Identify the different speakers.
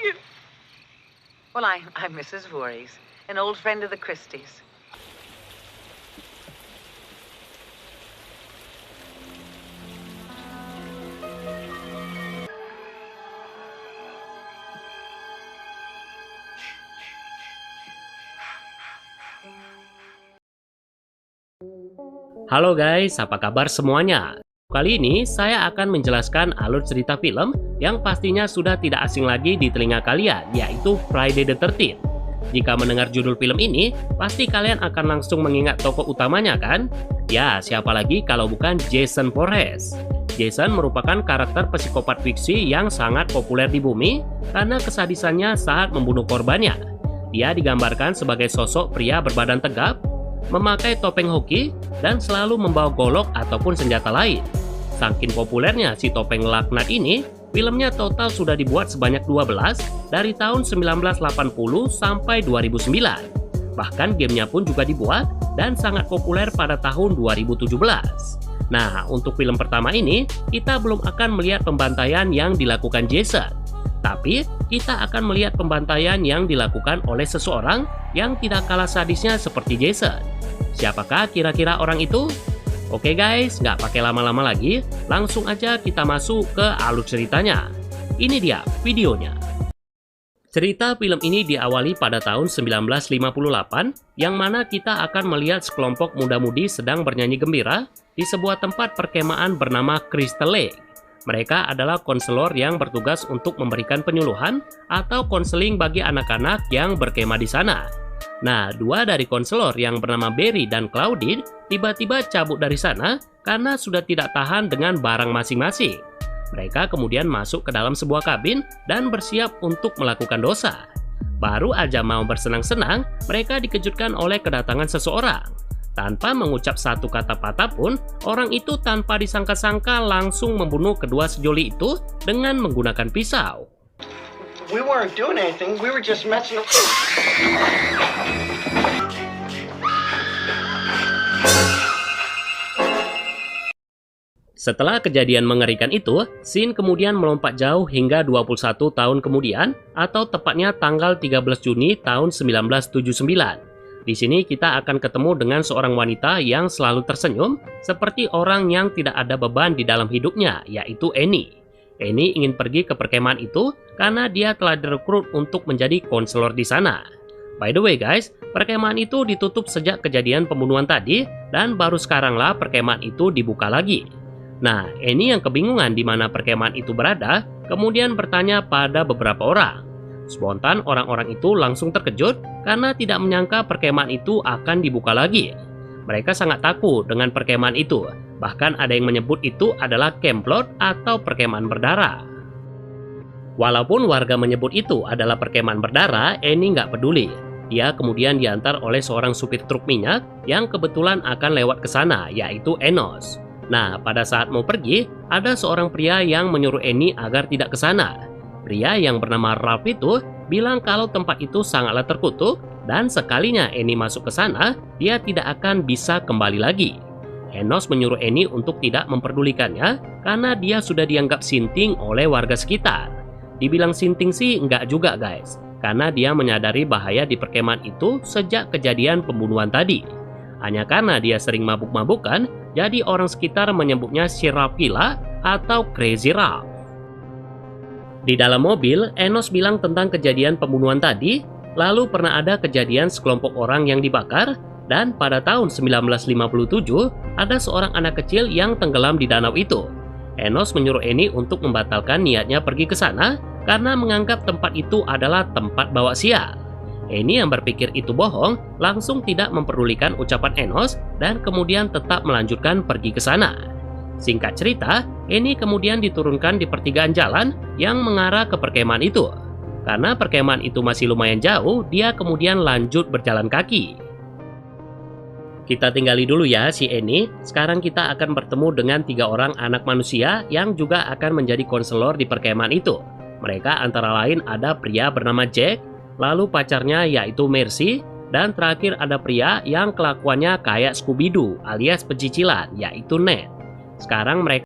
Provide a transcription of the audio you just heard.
Speaker 1: you? Well, I'm Mrs. Voorhees, an old friend of the Christies.
Speaker 2: Halo guys, apa kabar semuanya? Kali ini saya akan menjelaskan alur cerita film yang pastinya sudah tidak asing lagi di telinga kalian, yaitu Friday the 13th. Jika mendengar judul film ini, pasti kalian akan langsung mengingat tokoh utamanya kan? Ya, siapa lagi kalau bukan Jason Voorhees. Jason merupakan karakter psikopat fiksi yang sangat populer di bumi karena kesadisannya saat membunuh korbannya. Dia digambarkan sebagai sosok pria berbadan tegap, memakai topeng hoki, dan selalu membawa golok ataupun senjata lain. Saking populernya si topeng laknat ini, filmnya total sudah dibuat sebanyak 12 dari tahun 1980 sampai 2009. Bahkan gamenya pun juga dibuat dan sangat populer pada tahun 2017. Nah, untuk film pertama ini, kita belum akan melihat pembantaian yang dilakukan Jason. Tapi, kita akan melihat pembantaian yang dilakukan oleh seseorang yang tidak kalah sadisnya seperti Jason. Siapakah kira-kira orang itu? Oke guys, nggak pakai lama-lama lagi, langsung aja kita masuk ke alur ceritanya. Ini dia videonya. Cerita film ini diawali pada tahun 1958, yang mana kita akan melihat sekelompok muda-mudi sedang bernyanyi gembira di sebuah tempat perkemahan bernama Crystal Lake. Mereka adalah konselor yang bertugas untuk memberikan penyuluhan atau konseling bagi anak-anak yang berkemah di sana. Nah, dua dari konselor yang bernama Barry dan Claudine tiba-tiba cabut dari sana karena sudah tidak tahan dengan barang masing-masing. Mereka kemudian masuk ke dalam sebuah kabin dan bersiap untuk melakukan dosa. Baru aja mau bersenang-senang, mereka dikejutkan oleh kedatangan seseorang. Tanpa mengucap satu kata patah pun, orang itu tanpa disangka-sangka langsung membunuh kedua sejoli itu dengan menggunakan pisau.
Speaker 3: We weren't doing anything, we were just messing around.
Speaker 2: Setelah kejadian mengerikan itu, scene kemudian melompat jauh hingga 21 tahun kemudian, atau tepatnya tanggal 13 Juni tahun 1979. Di sini kita akan ketemu dengan seorang wanita yang selalu tersenyum, seperti orang yang tidak ada beban di dalam hidupnya, yaitu Annie. Annie ingin pergi ke perkemahan itu karena dia telah direkrut untuk menjadi konselor di sana. By the way guys, perkemahan itu ditutup sejak kejadian pembunuhan tadi, dan baru sekaranglah perkemahan itu dibuka lagi. Nah, Annie yang kebingungan di mana perkemahan itu berada, kemudian bertanya pada beberapa orang. Spontan orang-orang itu langsung terkejut karena tidak menyangka perkemahan itu akan dibuka lagi. Mereka sangat takut dengan perkemahan itu, bahkan ada yang menyebut itu adalah Camp Blood atau perkemahan berdarah. Walaupun warga menyebut itu adalah perkemahan berdarah, Annie nggak peduli. Dia kemudian diantar oleh seorang supir truk minyak yang kebetulan akan lewat ke sana, yaitu Enos. Nah, pada saat mau pergi, ada seorang pria yang menyuruh Annie agar tidak ke sana. Pria yang bernama Ralph itu bilang kalau tempat itu sangatlah terkutuk dan sekalinya Annie masuk ke sana, dia tidak akan bisa kembali lagi. Enos menyuruh Annie untuk tidak memperdulikannya karena dia sudah dianggap sinting oleh warga sekitar. Dibilang sinting sih enggak juga guys, karena dia menyadari bahaya di perkemahan itu sejak kejadian pembunuhan tadi. Hanya karena dia sering mabuk-mabukan, jadi orang sekitar menyebutnya si Ralph gila atau Crazy Ralph. Di dalam mobil, Enos bilang tentang kejadian pembunuhan tadi, lalu pernah ada kejadian sekelompok orang yang dibakar, dan pada tahun 1957, ada seorang anak kecil yang tenggelam di danau itu. Enos menyuruh Annie untuk membatalkan niatnya pergi ke sana, karena menganggap tempat itu adalah tempat bawa sial. Annie yang berpikir itu bohong, langsung tidak memperdulikan ucapan Enos, dan kemudian tetap melanjutkan pergi ke sana. Singkat cerita, Annie kemudian diturunkan di pertigaan jalan yang mengarah ke perkemahan itu. Karena perkemahan itu masih lumayan jauh, dia kemudian lanjut berjalan kaki. Kita tinggali dulu ya si Annie. Sekarang kita akan bertemu dengan 3 orang anak manusia yang juga akan menjadi konselor di perkemahan itu. Mereka antara lain ada pria bernama Jack, lalu pacarnya yaitu Mercy, dan terakhir ada pria yang kelakuannya kayak Scooby-Doo alias pecicilan, yaitu Ned. Sekarang mereka